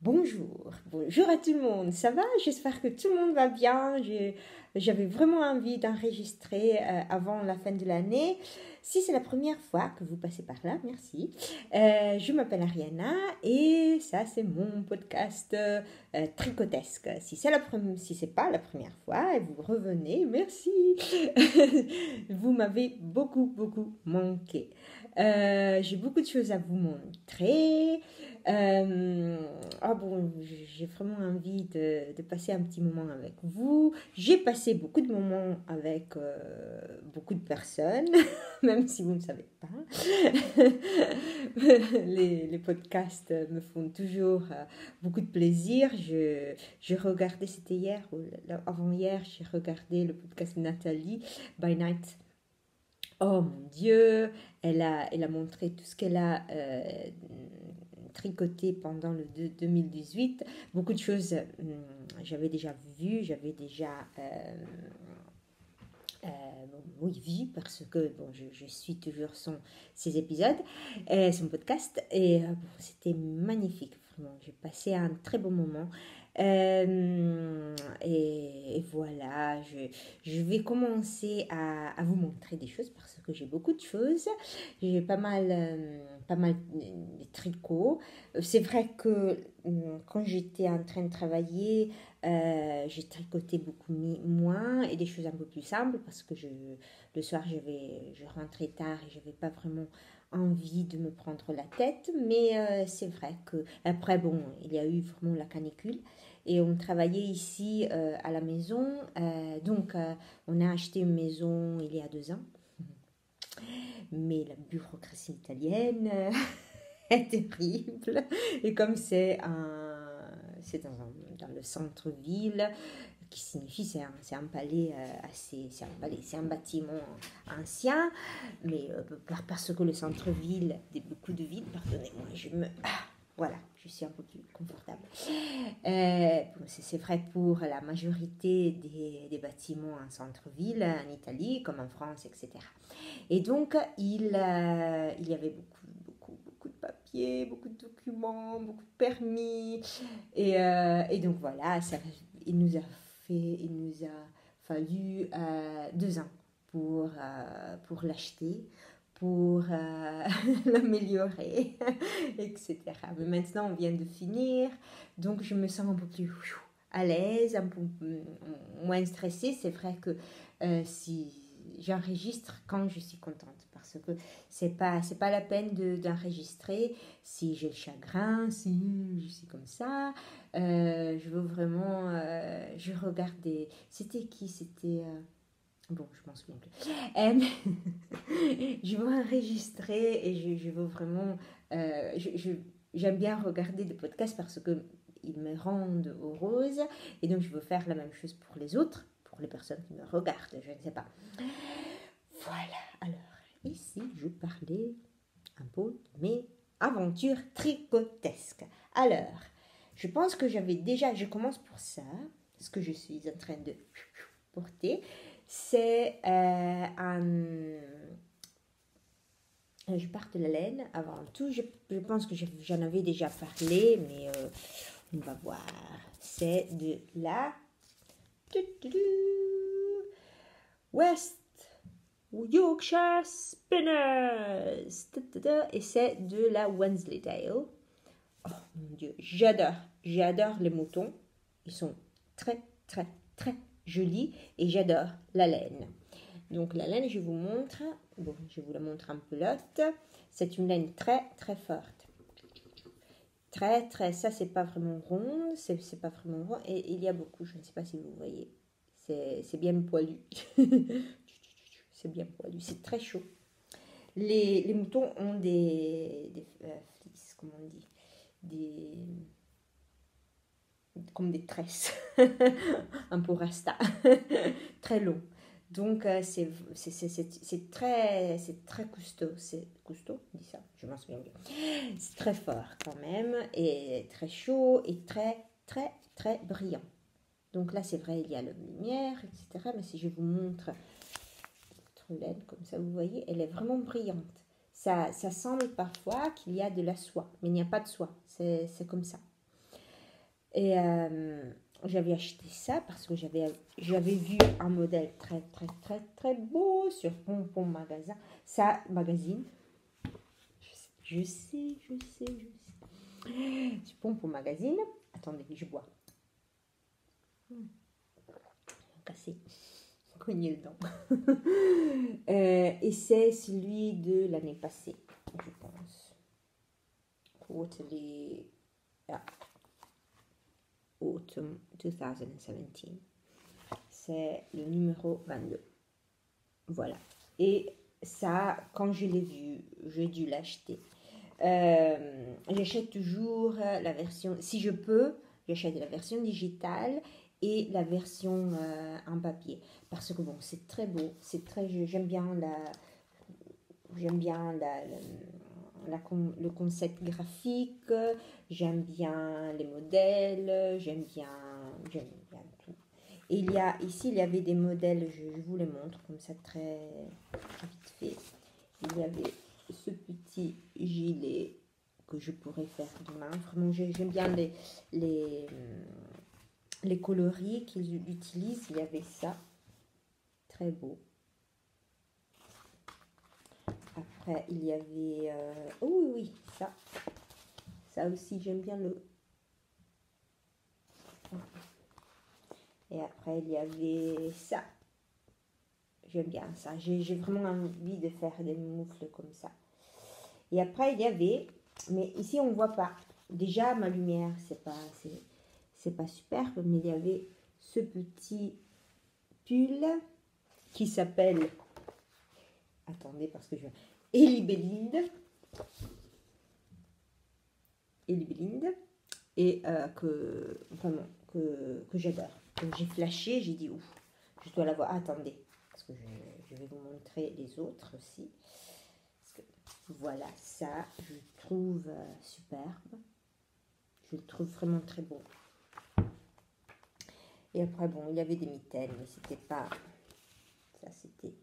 Bonjour à tout le monde, ça va? J'espère que tout le monde va bien. J'avais vraiment envie d'enregistrer avant la fin de l'année. Si c'est la première fois que vous passez par là, merci. Je m'appelle Ariana et ça c'est mon podcast tricotesque. Si c'est pas la première fois et vous revenez, merci. Vous m'avez beaucoup manqué. J'ai beaucoup de choses à vous montrer. J'ai vraiment envie de passer un petit moment avec vous. J'ai passé beaucoup de moments avec beaucoup de personnes, même si vous ne savez pas. Les podcasts me font toujours beaucoup de plaisir. Je regardais, c'était hier ou avant-hier, j'ai regardé le podcast de Nathalie, By Night. Oh mon Dieu, elle a montré tout ce qu'elle a tricoté pendant le 2018. Beaucoup de choses j'avais déjà vues, j'avais déjà vu parce que je suis toujours ses épisodes, son podcast et c'était magnifique, vraiment. J'ai passé un très bon moment. Et voilà, je vais commencer à vous montrer des choses parce que j'ai beaucoup de choses. J'ai pas mal de tricots. C'est vrai que quand j'étais en train de travailler, j'ai tricoté beaucoup moins et des choses un peu plus simples parce que le soir je rentrais tard et je n'avais pas vraiment envie de me prendre la tête. Mais c'est vrai que après, bon, il y a eu vraiment la canicule et on travaillait ici à la maison. On a acheté une maison il y a 2 ans. Mais la bureaucratie italienne est terrible. Et comme c'est dans le centre-ville, qui signifie c'est un palais c'est un bâtiment ancien, mais parce que le centre-ville, beaucoup de villes, pardonnez-moi, voilà, je suis un peu plus confortable. C'est vrai pour la majorité des bâtiments en centre-ville, en Italie, comme en France, etc. Et donc, il y avait beaucoup de papiers, beaucoup de documents, beaucoup de permis. Et donc, voilà, il nous a fallu 2 ans pour l'acheter, pour l'améliorer, etc. Mais maintenant, on vient de finir, donc je me sens un peu plus à l'aise, un peu moins stressée. C'est vrai que si j'enregistre quand je suis contente parce que c'est pas la peine d'enregistrer si j'ai le chagrin, si je suis comme ça. Je veux vraiment je regardais, c'était qui, bon, je m'en souviens plus. Je veux enregistrer et je veux vraiment j'aime bien regarder des podcasts parce que ils me rendent heureuse et donc je veux faire la même chose pour les autres, pour les personnes qui me regardent, je ne sais pas. Voilà, alors ici je parlais un peu de mes aventures tricotesques. Alors, je pense que je commence pour ça, ce que je suis en train de porter, c'est je pars de la laine avant tout. Je pense que j'en avais déjà parlé, mais on va voir. C'est de la West Yorkshire Spinners. Et c'est de la Wensleydale. Oh mon Dieu, j'adore les moutons. Ils sont très jolis et j'adore la laine. Donc la laine, je vous montre. Bon, je vous la montre en pelote. C'est une laine très forte. Ça c'est pas vraiment rond, c'est pas vraiment rond. Et il y a beaucoup, je ne sais pas si vous voyez. C'est bien poilu. C'est bien poilu, c'est très chaud. Les moutons ont des fleece, comment on dit, comme des tresses, un peu rasta, très long. Donc c'est très costaud, c'est costaud, on dit ça, je m'en souviens bien. C'est très fort quand même et très chaud et très brillant. Donc là c'est vrai, il y a la lumière, etc. Mais si je vous montre votre laine comme ça, vous voyez, elle est vraiment brillante. Ça semble parfois qu'il y a de la soie, mais il n'y a pas de soie, c'est comme ça. Et j'avais acheté ça parce que j'avais vu un modèle très, très, très, très beau sur Pompon Magasin. Ça, magazine. Je sais. Sur Pompon Magazine. Attendez, je bois. Cassé. Cogner le dent. Et c'est celui de l'année passée, je pense. Quarterly. Autumn 2017. C'est le numéro 22. Voilà. Et ça, quand je l'ai vu, j'ai dû l'acheter. J'achète toujours la version, si je peux, j'achète la version digitale et la version en papier. Parce que bon, c'est très beau, j'aime bien le concept graphique, j'aime bien les modèles, j'aime bien tout. Et ici, il y avait des modèles, je vous les montre comme ça très, très vite fait. Il y avait ce petit gilet que je pourrais faire demain. Vraiment, j'aime bien les coloris qu'ils utilisent. Il y avait ça, très beau. Après, il y avait... oh oui, ça. Ça aussi, j'aime bien le... Et après, il y avait ça. J'aime bien ça. J'ai vraiment envie de faire des moufles comme ça. Et après, il y avait... Mais ici, on ne voit pas. Déjà, ma lumière, c'est pas superbe. Mais il y avait ce petit pull qui s'appelle... Attendez, parce que je... Ellie Belinda. Et vraiment, que j'adore. Donc, j'ai flashé, j'ai dit, ouf, je dois l'avoir. Attendez, parce que je vais vous montrer les autres aussi. Parce que, voilà, ça, je le trouve superbe. Je le trouve vraiment très beau. Et après, bon, il y avait des mitaines, mais c'était pas... Ça, c'était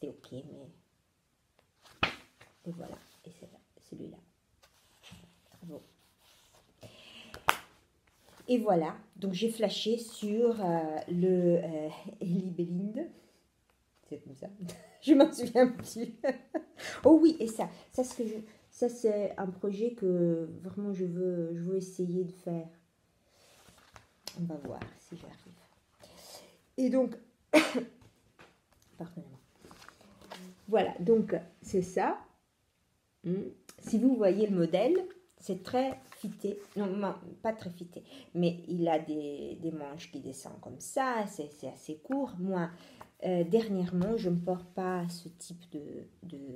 ok, mais... Et voilà, et c'est celui-là. Très beau. Et voilà, donc j'ai flashé sur le Ellie Belinda. C'est comme ça. Je m'en souviens plus. Oh oui, et ça c'est un projet que vraiment je veux essayer de faire. On va voir si j'arrive. Et donc, pardonnez-moi. Voilà, donc c'est ça. Si vous voyez le modèle, c'est très fité. Non, pas très fité, mais il a des manches qui descendent comme ça, c'est assez court. Moi, dernièrement, je ne porte pas ce type de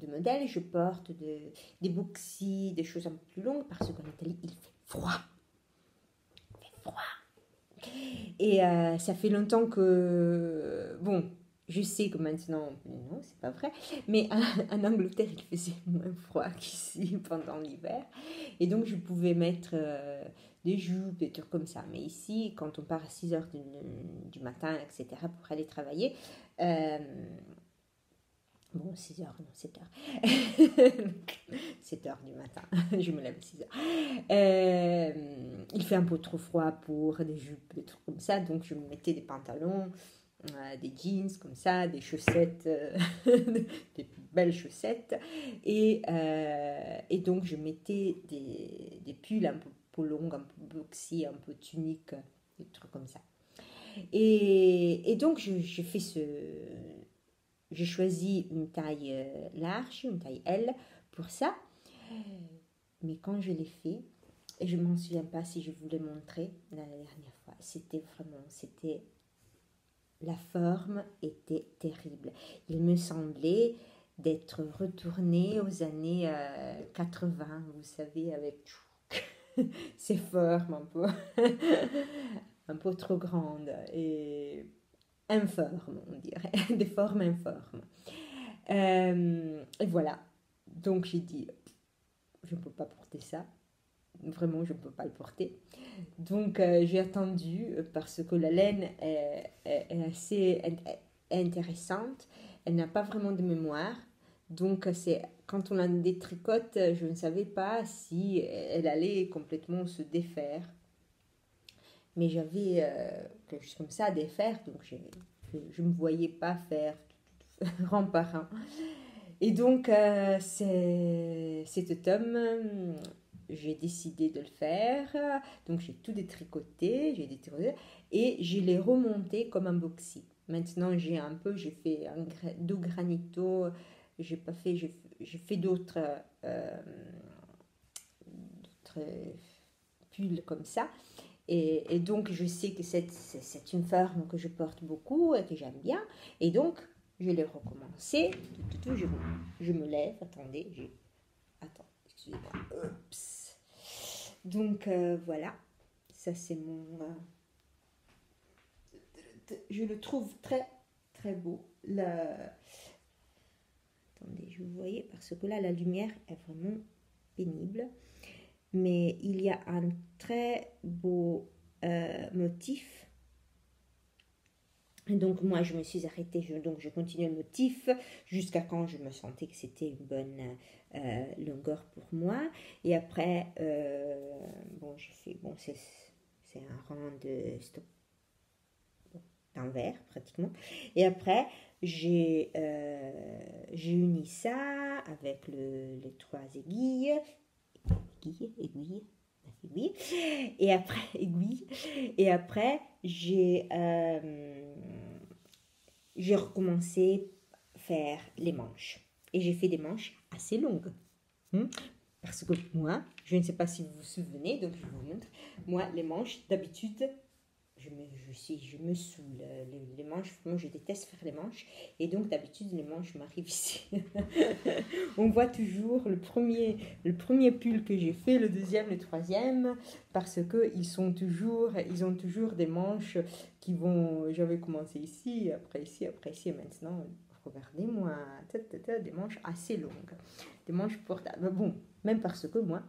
modèle. Je porte des boxy, des choses un peu plus longues, parce qu'en Italie, il fait froid. Il fait froid. Et ça fait longtemps que... Bon, je sais que maintenant, non, c'est pas vrai, mais en Angleterre, il faisait moins froid qu'ici pendant l'hiver. Et donc, je pouvais mettre des jupes, des trucs comme ça. Mais ici, quand on part à 6 heures du matin, etc., pour aller travailler, bon, 6 heures, non, 7 heures. 7 heures du matin, je me lève à 6 heures. Il fait un peu trop froid pour des jupes, des trucs comme ça, donc je me mettais des pantalons, des jeans comme ça, des chaussettes, des belles chaussettes, et donc je mettais des pulls un peu longs, un peu boxy, un peu tuniques, des trucs comme ça. Et donc je fais j'ai choisi une taille large, une taille L pour ça. Mais quand je l'ai fait, et je ne m'en souviens pas si je vous l'ai montré la dernière fois, la forme était terrible. Il me semblait d'être retournée aux années 80, vous savez, avec ces formes un peu trop grandes et informes, on dirait, des formes informes. Et voilà, donc j'ai dit, je ne peux pas porter ça, vraiment je ne peux pas le porter. Donc j'ai attendu parce que la laine est assez intéressante, elle n'a pas vraiment de mémoire, Donc, quand on la détricote, je ne savais pas si elle allait complètement se défaire. Mais j'avais quelque chose comme ça à défaire, donc je ne me voyais pas faire rang par rang. Et donc, cet automne, j'ai décidé de le faire. Donc, j'ai tout détricoté, et je l'ai remonté comme un boxy. Maintenant, j'ai fait do granito, j'ai fait d'autres pulls comme ça. Et donc, je sais que c'est une forme que je porte beaucoup et que j'aime bien. Et donc, je l'ai recommencé. Je me lève. Attendez. Attends, excusez-moi. Oups. Donc, voilà. Ça, c'est mon... je le trouve très, très beau. Attendez, je vous voyez, parce que là, la lumière est vraiment pénible. Mais il y a un très beau motif. Et donc moi je me suis arrêtée, donc je continue le motif jusqu'à quand je me sentais que c'était une bonne longueur pour moi. Et après, bon j'ai fait, bon c'est un rang de stop, d'envers pratiquement. Et après j'ai uni ça avec les trois aiguilles. Aiguille. Et après, aiguille. Et après, j'ai recommencé à faire les manches. Et j'ai fait des manches assez longues. Parce que moi, je ne sais pas si vous vous souvenez, donc je vous montre. Moi, les manches, d'habitude, je me saoule. Les manches, moi je déteste faire les manches. Et donc d'habitude, les manches m'arrivent ici. On voit toujours le premier pull que j'ai fait, le deuxième, le troisième, parce qu'ils ont toujours des manches qui vont... J'avais commencé ici, après ici, après ici, et maintenant, regardez-moi, des manches assez longues. Des manches portables. Bon, même parce que moi,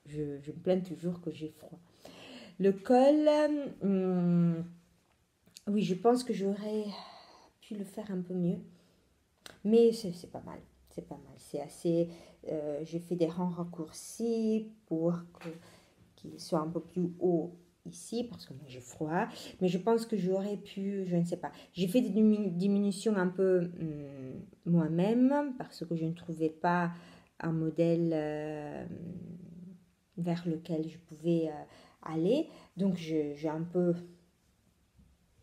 je me plains toujours que j'ai froid. Le col, oui, je pense que j'aurais pu le faire un peu mieux. Mais c'est pas mal. C'est pas mal. C'est assez... j'ai fait des rangs raccourcis pour qu'il soit un peu plus haut ici, parce que moi j'ai froid. Mais je pense que j'aurais pu... Je ne sais pas. J'ai fait des diminutions un peu moi-même, parce que je ne trouvais pas un modèle vers lequel je pouvais aller. Donc j'ai un peu...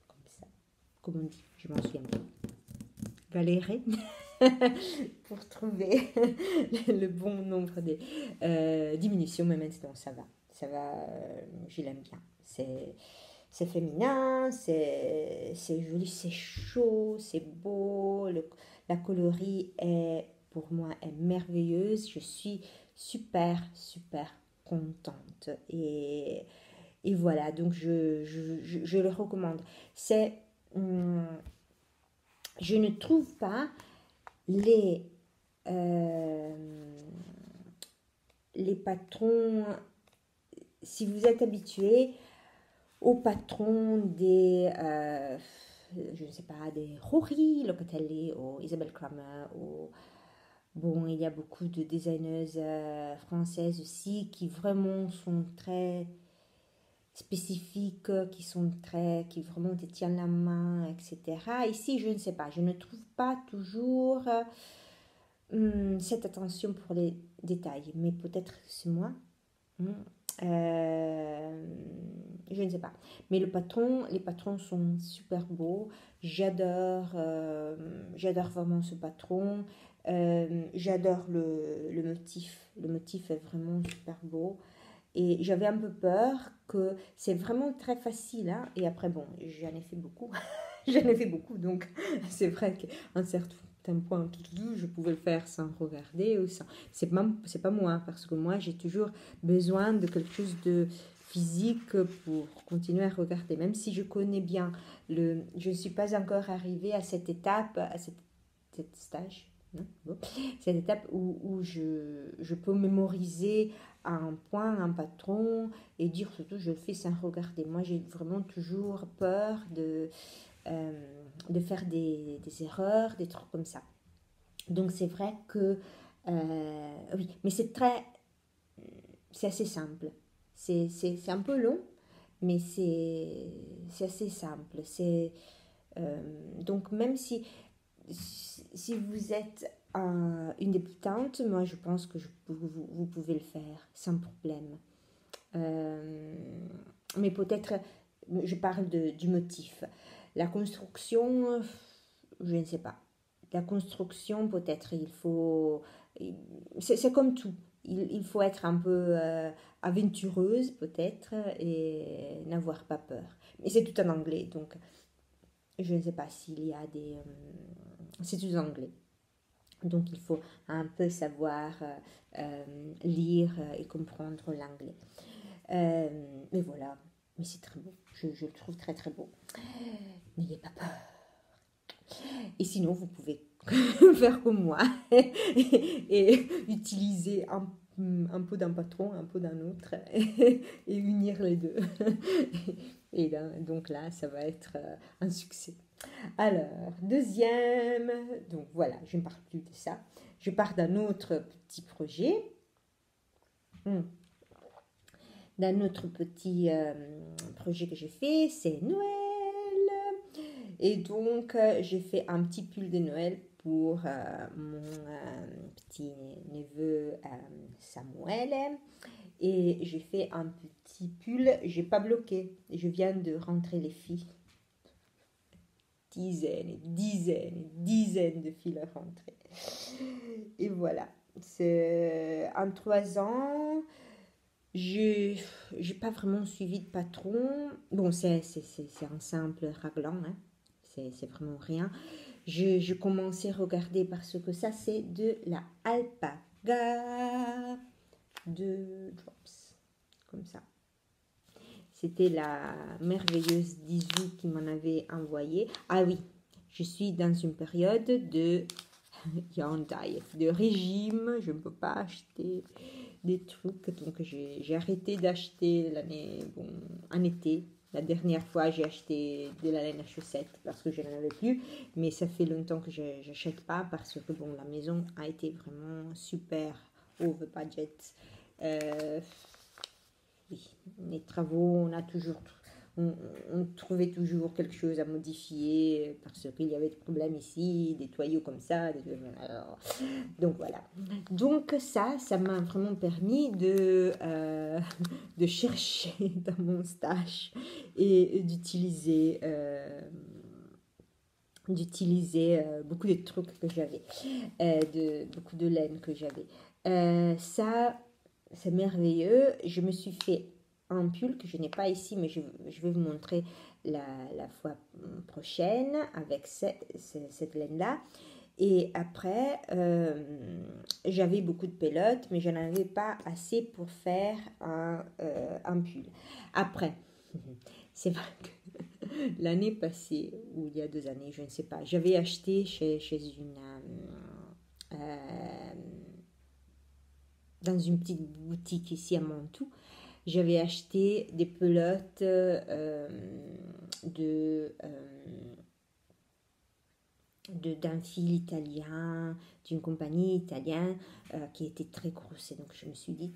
Comme ça. Comme on dit. Je m'en souviens pas. Galéré. Pour trouver le bon nombre de diminutions, mais maintenant ça va, je l'aime bien, c'est féminin, c'est joli, c'est chaud, c'est beau, la coloris pour moi est merveilleuse, je suis super contente et voilà, donc je le recommande. Je ne trouve pas les patrons, si vous êtes habitué aux patrons des, je ne sais pas, des Rory Locatelli ou Isabelle Kramer, bon, il y a beaucoup de designeuses françaises aussi qui vraiment sont très spécifiques, qui vraiment te tiennent la main, etc. Ici, je ne sais pas, je ne trouve pas toujours cette attention pour les détails, mais peut-être c'est moi. Je ne sais pas. Mais les patrons sont super beaux. J'adore vraiment ce patron. J'adore le motif. Le motif est vraiment super beau. Et j'avais un peu peur que c'est vraiment très facile. Hein, et après, bon, j'en ai fait beaucoup. J'en ai fait beaucoup. Donc, c'est vrai qu'à un certain point, je pouvais le faire sans regarder. Ou sans... C'est pas moi. Parce que moi, j'ai toujours besoin de quelque chose de physique pour continuer à regarder. Même si je connais bien, je ne suis pas encore arrivée à cette étape, à cette stage. Cette étape où je peux mémoriser à un point, un patron et dire surtout je le fais sans regarder. Moi j'ai vraiment toujours peur de faire des erreurs, des trucs comme ça. Donc c'est vrai que, oui, mais c'est assez simple. C'est un peu long, mais c'est assez simple. Donc même si vous êtes une débutante, moi je pense que vous pouvez le faire sans problème. Euh, mais peut-être, je parle du motif. La construction, je ne sais pas. La construction, peut-être, il faut... C'est comme tout. Il faut être un peu aventureuse, peut-être, et n'avoir pas peur. Mais c'est tout en anglais, donc je ne sais pas s'il y a des... c'est tout en anglais. Donc il faut un peu savoir lire et comprendre l'anglais. Mais voilà, mais c'est très beau. Je le trouve très très beau. N'ayez pas peur. Et sinon, vous pouvez faire comme moi et utiliser un pot d'un patron, un pot d'un autre et unir les deux. Et là, donc là, ça va être un succès. Alors, deuxième, donc voilà, je ne parle plus de ça. Je pars d'un autre petit projet. D'un autre petit projet que j'ai fait, c'est Noël. Et donc, j'ai fait un petit pull de Noël pour mon petit neveu Samuel. Et j'ai fait un petit pull, j'ai pas bloqué. Je viens de rentrer les filles. Dizaines et dizaines et dizaines de filles à rentrer. Et voilà. C'est en 3 ans. J'ai pas vraiment suivi de patron. Bon, c'est un simple raglan, hein. C'est vraiment rien. Je commençais à regarder parce que ça, c'est de la alpaga de drops. Comme ça. C'était la merveilleuse Dizou qui m'en avait envoyé. Ah oui, je suis dans une période de de régime. Je ne peux pas acheter des trucs. Donc j'ai arrêté d'acheter en été. La dernière fois, j'ai acheté de la laine à chaussettes parce que je n'en avais plus. Mais ça fait longtemps que je n'achète pas parce que bon, la maison a été vraiment super over budget. Oui, les travaux, on trouvait toujours quelque chose à modifier parce qu'il y avait des problèmes ici, des tuyaux comme ça. Alors, donc voilà. Donc ça m'a vraiment permis de chercher dans mon stash et d'utiliser beaucoup de trucs que j'avais, beaucoup de laine que j'avais. Ça, c'est merveilleux. Je me suis fait un pull que je n'ai pas ici, mais je vais vous montrer la fois prochaine avec cette laine-là. Et après, j'avais beaucoup de pelotes, mais je n'en avais pas assez pour faire un pull. Après, c'est vrai que l'année passée, ou il y a 2 années, je ne sais pas, j'avais acheté chez une... dans une petite boutique ici à Mantoue, j'avais acheté des pelotes d'un fil italien, d'une compagnie italienne qui était très grosse. Et donc je me suis dit,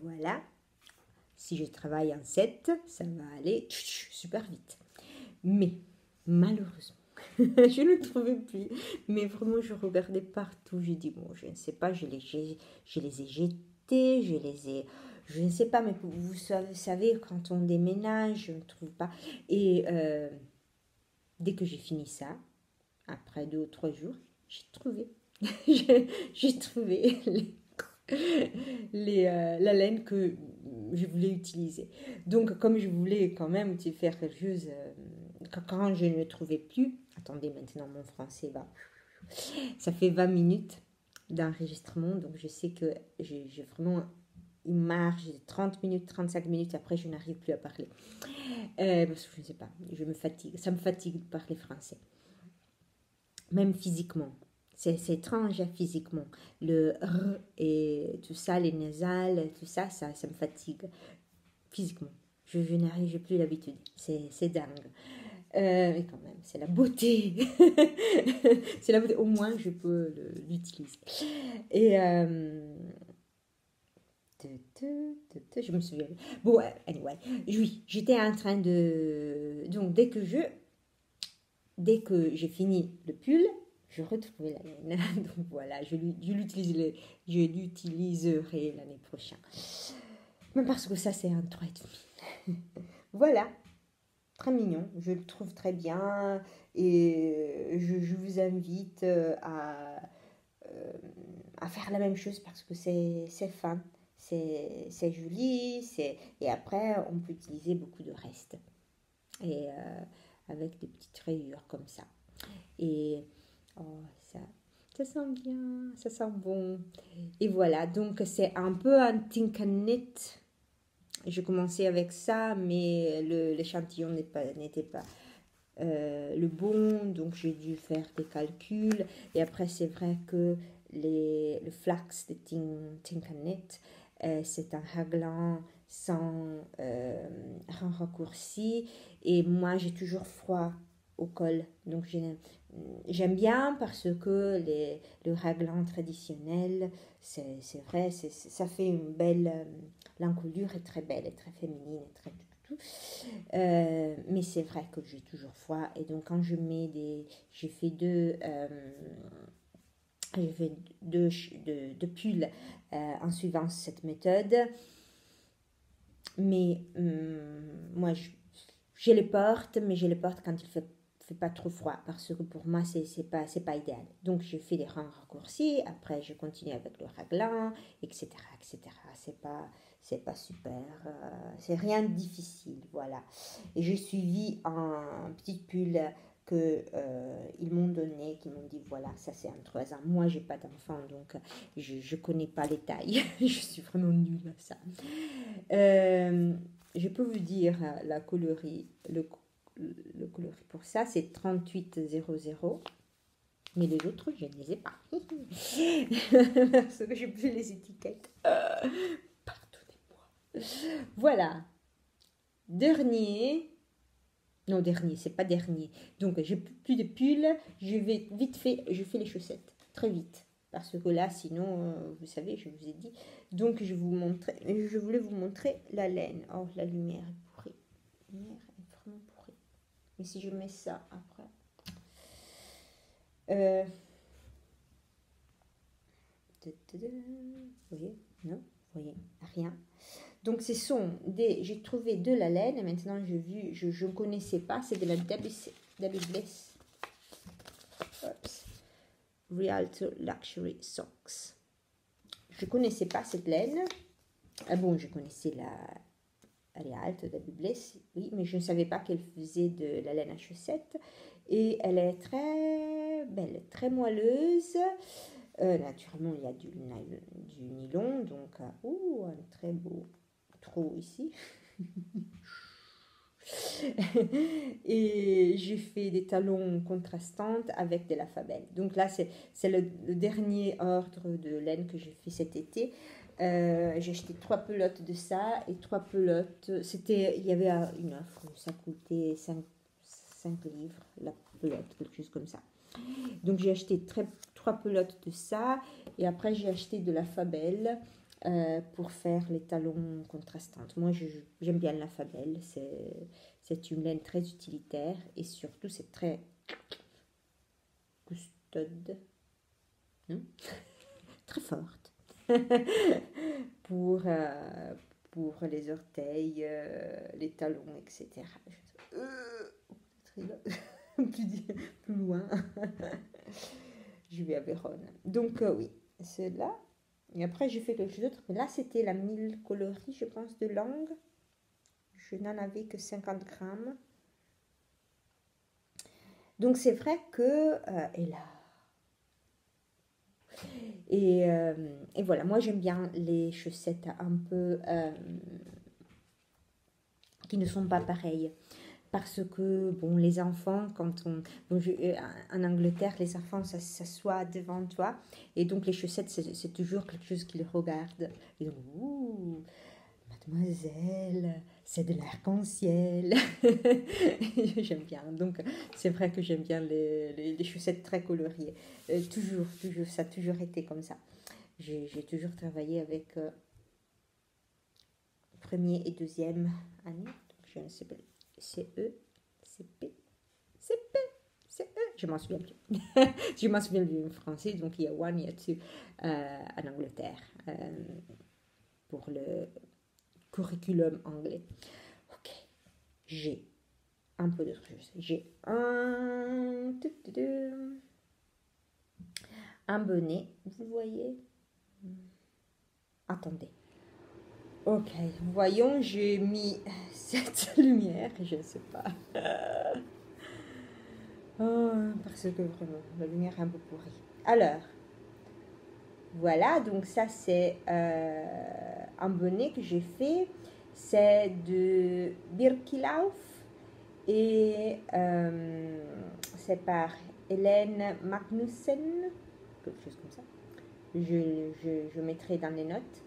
voilà, si je travaille en 7, ça va aller super vite. Mais malheureusement, je ne le trouvais plus. Mais vraiment, je regardais partout. J'ai dit, bon, je ne sais pas, je les ai jetés, je ne sais pas, mais vous savez, quand on déménage, je ne trouve pas. Et dès que j'ai fini ça, après 2 ou 3 jours, j'ai trouvé. j'ai trouvé la laine que je voulais utiliser. Donc, comme je voulais quand même faire quelque chose, quand je ne le trouvais plus, attendez, maintenant mon français va, ça fait 20 minutes d'enregistrement, donc je sais que j'ai vraiment une marge de 30 minutes, 35 minutes, après je n'arrive plus à parler. Parce que je ne sais pas, je me fatigue, ça me fatigue de parler français. Même physiquement. C'est étrange, hein, physiquement. Le R et tout ça, les nasales, tout ça, ça me fatigue. Physiquement. Je n'arrive plus l'habitude. C'est dingue. Mais quand même, c'est la beauté. C'est la beauté. Au moins, je peux l'utiliser. Et je me souviens. Bon, anyway. Oui, j'étais en train de. Donc, dès que j'ai fini le pull, je retrouvais la laine. Donc voilà, je l'utiliserai l'année prochaine. Mais parce que ça, c'est un 3,5. Voilà, très mignon. Je le trouve très bien. Et je vous invite à faire la même chose parce que c'est fin. C'est joli. Et après, on peut utiliser beaucoup de restes. Et avec des petites rayures comme ça. Et oh, ça sent bien, ça sent bon. Et voilà, donc c'est un peu un think and knit. Je commençais avec ça, mais l'échantillon n'était pas le bon, donc j'ai dû faire des calculs. Et après, c'est vrai que le flax de think and knit, c'est un raglan sans raccourci. Et moi, j'ai toujours froid au col. Donc, j'aime bien parce que le raglan traditionnel, c'est vrai, ça fait une belle... l'encolure est très belle, est très féminine, est très tout. Mais c'est vrai que j'ai toujours froid. Et donc, quand je mets des... J'ai fait deux pulls en suivant cette méthode. Mais moi, je les porte, mais je les porte quand il fait pas trop froid parce que pour moi c'est pas idéal. Donc je fais des rangs raccourcis, après je continue avec le raglan, etc. C'est pas super, c'est rien de difficile, voilà. Et j'ai suivi un petit pull que ils m'ont donné, qui m'ont dit voilà, ça c'est un 3 ans. Moi j'ai pas d'enfant donc je connais pas les tailles, je suis vraiment nulle à ça. Je peux vous dire la coloris, le coloris pour ça, c'est 3800. Mais les autres, je ne les ai pas. Parce que j'ai plus les étiquettes. Pardonnez-moi. Voilà. Dernier. Non, dernier, c'est pas dernier. Donc, j'ai plus de pulls. Je vais vite fait, je fais les chaussettes. Très vite. Parce que là, sinon, vous savez, je vous ai dit. Donc, je voulais vous montrer la laine. Oh, la lumière est pourrie. La lumière est vraiment pourrie. Mais si je mets ça après. Vous voyez? Non? Vous voyez? Rien. Donc, j'ai trouvé de la laine. Et maintenant, je ne connaissais pas. C'est de la Debbie Bliss. Oops. Rialto Luxury Socks. Je ne connaissais pas cette laine. Ah bon, je connaissais la Rialto Debbie Bliss, oui, mais je ne savais pas qu'elle faisait de la laine à chaussettes. Et elle est très belle, très moelleuse. Naturellement, il y a du nylon, donc un très beau trou ici. Et j'ai fait des talons contrastantes avec de la fabelle. Donc là, c'est le dernier ordre de laine que j'ai fait cet été. J'ai acheté 3 pelotes de ça et 3 pelotes. Il y avait une offre, ça coûtait 5 livres la pelote, quelque chose comme ça. Donc j'ai acheté 3 pelotes de ça et après j'ai acheté de la fabelle pour faire les talons contrastantes. Moi j'aime bien la fabelle, c'est une laine très utilitaire et surtout c'est très custode, non? Très forte pour les orteils, les talons, etc. Plus loin. Je vais à Vérone. Donc oui, c'est là. Et après j'ai fait quelque chose d'autre. Mais là c'était la 1000 coloris, je pense, de langue. Je n'en avais que 50 grammes. Donc c'est vrai que... et là... Et voilà, moi j'aime bien les chaussettes un peu... qui ne sont pas pareilles. Parce que, bon, les enfants, en Angleterre, les enfants s'assoient devant toi. Et donc, les chaussettes, c'est toujours quelque chose qu'ils regardent. Et donc, ouh, mademoiselle, c'est de l'arc-en-ciel. J'aime bien. Donc, c'est vrai que j'aime bien les chaussettes très coloriées. Toujours, ça a toujours été comme ça. J'ai toujours travaillé avec premier et deuxième année. Donc, je ne sais pas. CE, CP, CP, CE. Je m'en souviens plus. Je m'en souviens du français. Donc, il y a one, il y a two en Angleterre pour le curriculum anglais. Ok, j'ai un peu d'autres choses. J'ai un bonnet, vous voyez. Attendez. Ok, voyons, j'ai mis cette lumière, je ne sais pas. Oh, parce que vraiment, la lumière est un peu pourrie. Alors, voilà, donc ça c'est un bonnet que j'ai fait. C'est de Birkilauf et c'est par Hélène Magnussen, quelque chose comme ça. Je mettrai dans les notes.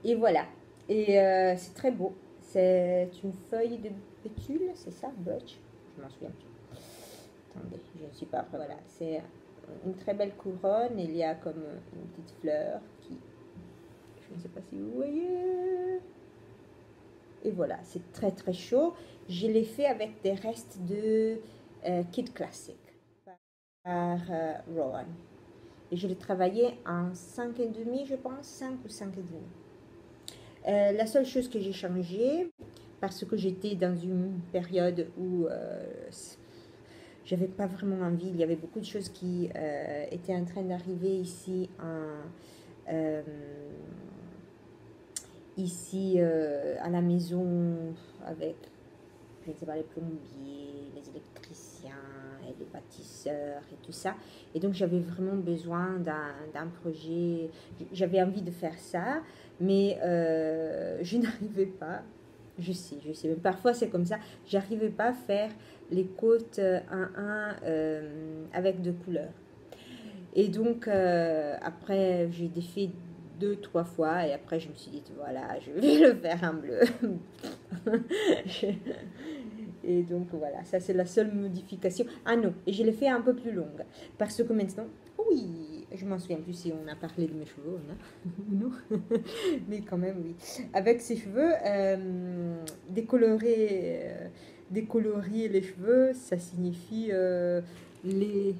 Et voilà. Et c'est très beau. C'est une feuille de bétule, c'est ça, Birch. Je m'en souviens plus. Attendez, je ne suis pas après. Voilà, c'est une très belle couronne. Il y a comme une petite fleur qui... Je ne sais pas si vous voyez. Et voilà, c'est très très chaud. Je l'ai fait avec des restes de Kid Classic par Rowan. Et je l'ai travaillé en 5,5, je pense, 5 ou 5,5. La seule chose que j'ai changé, parce que j'étais dans une période où j'avais pas vraiment envie, il y avait beaucoup de choses qui étaient en train d'arriver ici à la maison avec, je ne sais pas, les plombiers, les électriciens et les bâtisseurs et tout ça. Et donc j'avais vraiment besoin d'un projet, j'avais envie de faire ça, mais je n'arrivais pas. Je sais, mais parfois c'est comme ça. J'arrivais pas à faire les côtes un avec deux couleurs. Et donc après j'ai défait deux, trois fois et après je me suis dit voilà, je vais le faire en bleu. Et donc voilà, ça c'est la seule modification. Ah non, et je l'ai fait un peu plus longue. Parce que maintenant, oui, je m'en souviens plus si on a parlé de mes cheveux, non, mais quand même oui. Avec ces cheveux, décolorier les cheveux, ça signifie les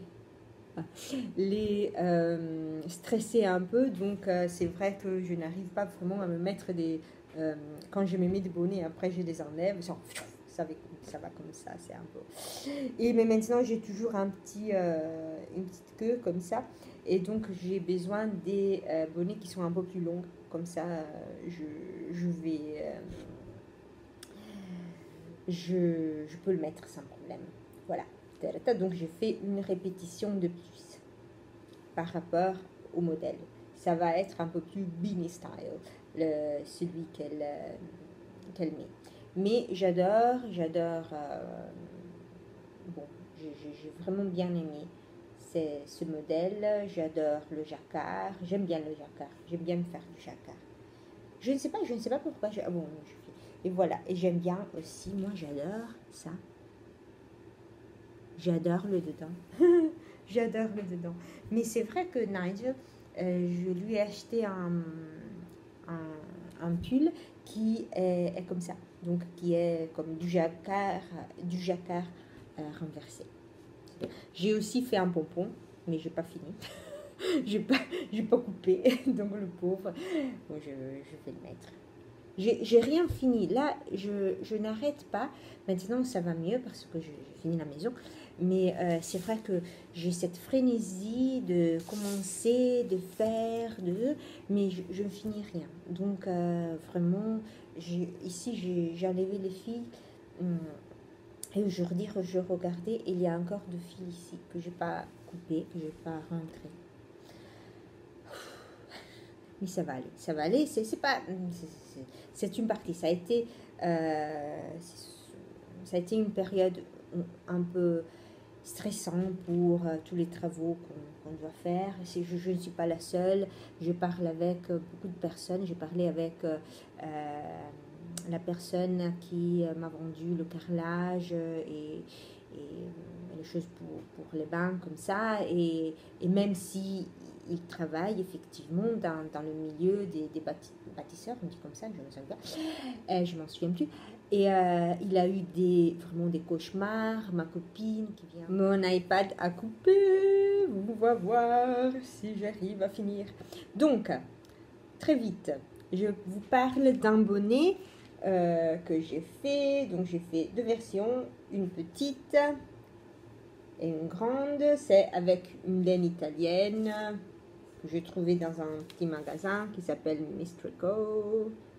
stresser un peu. Donc c'est vrai que je n'arrive pas vraiment à me mettre des... quand je me mets des bonnets, après je les enlève, ça va comme ça, c'est un peu... Et mais maintenant j'ai toujours une petite queue comme ça. Et donc j'ai besoin des bonnets qui sont un peu plus longs. Comme ça, je vais... je peux le mettre sans problème. Voilà. Donc j'ai fait une répétition de plus par rapport au modèle. Ça va être un peu plus beanie style, celui qu'elle met. Mais j'adore, bon, j'ai vraiment bien aimé ce modèle. J'adore le jacquard, j'aime bien le jacquard, j'aime bien me faire du jacquard. Je ne sais pas pourquoi. Bon, et voilà, et j'aime bien aussi, moi j'adore ça. J'adore le dedans. J'adore le dedans. Mais c'est vrai que Nigel, je lui ai acheté un pull qui est comme ça. Donc, qui est comme du jacquard renversé. J'ai aussi fait un pompon, mais j'ai pas fini. j'ai pas coupé, donc le pauvre. Bon, je vais le mettre. J'ai rien fini. Là, je n'arrête pas. Maintenant, ça va mieux parce que j'ai fini la maison. Mais c'est vrai que j'ai cette frénésie de commencer, de faire, mais je ne finis rien. Donc, vraiment, ici, j'ai enlevé les fils. Et aujourd'hui, je regardais, il y a encore deux fils ici que je n'ai pas coupé, que je n'ai pas rentré. Mais ça va aller, ça va aller. C'est pas, c'est une partie. Ça a été une période un peu stressante pour tous les travaux qu'on doit faire. Je ne suis pas la seule, je parle avec beaucoup de personnes. J'ai parlé avec la personne qui m'a vendu le carrelage et les choses pour les bains comme ça. Et même si il travaille effectivement dans le milieu des bâtisseurs, on dit comme ça, je ne me souviens pas, je m'en souviens plus. Et il a eu vraiment des cauchemars. Ma copine qui vient, mon iPad a coupé, on va voir si j'arrive à finir. Donc, très vite, je vous parle d'un bonnet que j'ai fait. Donc j'ai fait deux versions, une petite et une grande. C'est avec une laine italienne que j'ai trouvée dans un petit magasin qui s'appelle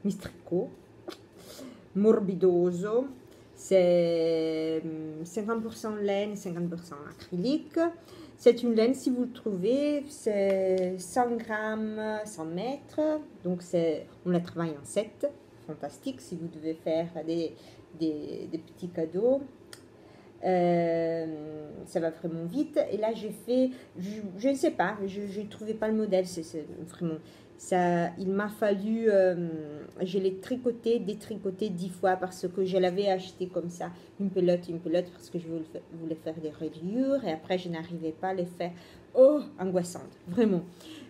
Mistrico Morbidoso. C'est 50% laine, 50% acrylique. C'est une laine, si vous le trouvez, c'est 100 grammes, 100 mètres. Donc on la travaille en 7. Fantastique si vous devez faire des petits cadeaux. Ça va vraiment vite. Et là, j'ai fait, je ne sais pas, je ne trouvais pas le modèle. C'est vraiment ça. Il m'a fallu, je l'ai détricoté 10 fois parce que je l'avais acheté comme ça, une pelote, parce que je voulais faire des reliures et après je n'arrivais pas à les faire. Oh, angoissante, vraiment.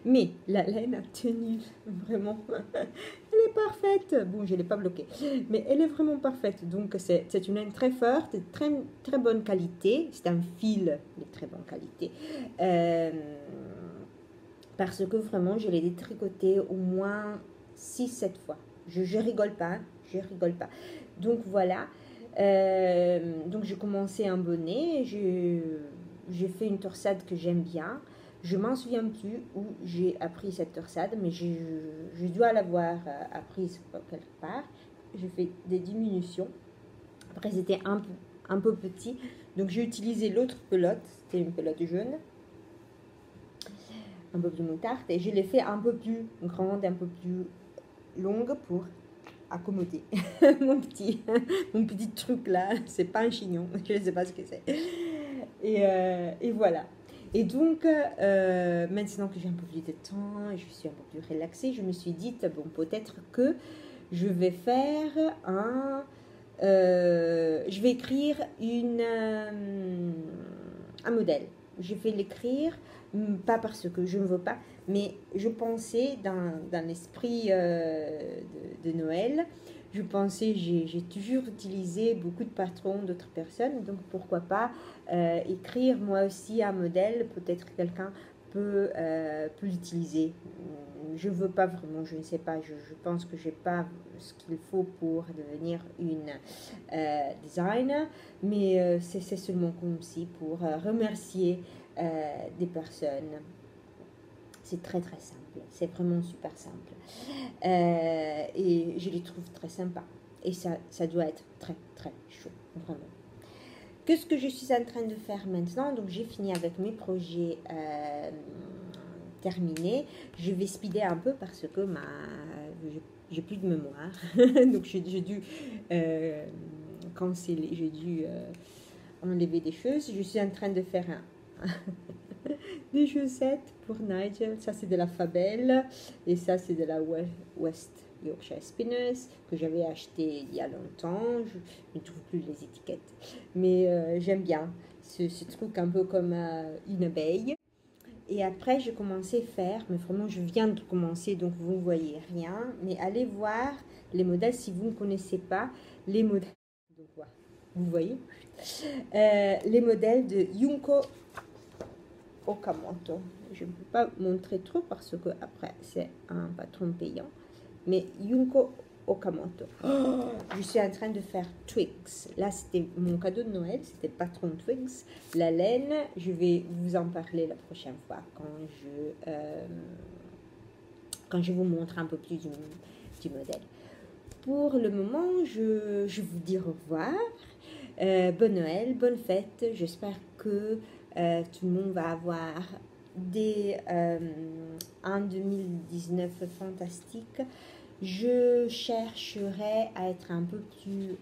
Mais la laine a tenu, vraiment. Elle est parfaite. Bon, je ne l'ai pas bloquée, mais elle est vraiment parfaite. Donc, c'est une laine très forte, très, très bonne qualité. C'est un fil de très bonne qualité. Parce que vraiment, je l'ai détricoté au moins 6-7 fois. Je rigole pas, je rigole pas. Donc, voilà. Donc, j'ai commencé un bonnet. J'ai fait une torsade que j'aime bien. Je m'en souviens plus où j'ai appris cette torsade, mais je dois l'avoir apprise quelque part. J'ai fait des diminutions. Après, c'était un peu petit. Donc, j'ai utilisé l'autre pelote. C'était une pelote jaune. Un peu plus moutarde. Et je l'ai fait un peu plus grande, un peu plus longue pour accommoder mon petit truc là. C'est pas un chignon. Je ne sais pas ce que c'est. Et voilà. Et donc, maintenant que j'ai un peu plus de temps et je suis un peu plus relaxée, je me suis dit, bon, peut-être que je vais faire je vais écrire un modèle. Je vais l'écrire, pas parce que je ne veux pas, mais je pensais dans l'esprit de Noël. Je pensais, j'ai toujours utilisé beaucoup de patrons d'autres personnes, donc pourquoi pas écrire moi aussi un modèle, peut-être quelqu'un peut l'utiliser. Je veux pas vraiment, je ne sais pas, je pense que j'ai pas ce qu'il faut pour devenir une designer, mais c'est seulement comme si pour remercier des personnes. C'est très très simple, c'est vraiment super simple. Et je les trouve très sympas. Et ça doit être très très chaud, vraiment. Qu'est-ce que je suis en train de faire maintenant? Donc j'ai fini avec mes projets terminés. Je vais speeder un peu parce que j'ai plus de mémoire. Donc j'ai dû canceller, j'ai dû enlever des choses. Je suis en train de faire des chaussettes pour Nigel. Ça c'est de la Fabelle et ça c'est de la West Yorkshire Spinners que j'avais acheté il y a longtemps. Je ne trouve plus les étiquettes, mais j'aime bien ce truc un peu comme une abeille. Et après j'ai commencé à faire, mais vraiment je viens de commencer donc vous ne voyez rien, mais allez voir les modèles si vous ne connaissez pas les modèles. Donc voilà, vous voyez les modèles de Junko Okamoto. Je ne peux pas montrer trop parce que après c'est un patron payant. Mais Junko Okamoto. Oh, je suis en train de faire Twigs. Là, c'était mon cadeau de Noël. C'était patron Twigs. La laine, je vais vous en parler la prochaine fois quand je vous montre un peu plus du modèle. Pour le moment, je vous dis au revoir. Bonne Noël, bonne fête. J'espère que tout le monde va avoir un 2019 fantastique. Je chercherai à être un peu plus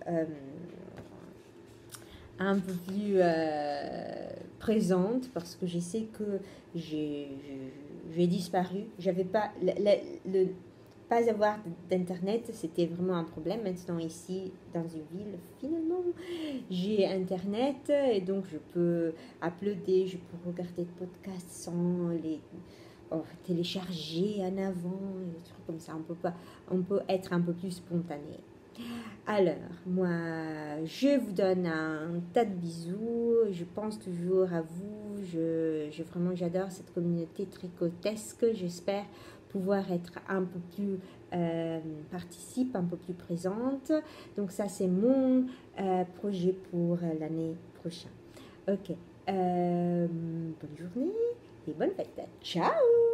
un peu plus présente parce que je sais que j'ai disparu. J'avais pas le pas avoir d'internet, c'était vraiment un problème. Maintenant ici dans une ville, finalement, j'ai internet et donc je peux uploader, je peux regarder des podcasts sans les télécharger en avant, des trucs comme ça. On peut être un peu plus spontané. Alors, moi, je vous donne un tas de bisous. Je pense toujours à vous. Vraiment, j'adore cette communauté tricotesque. J'espère pouvoir être un peu plus participe, un peu plus présente. Donc ça, c'est mon projet pour l'année prochaine. Ok. Bonne journée et bonne fête. Ciao!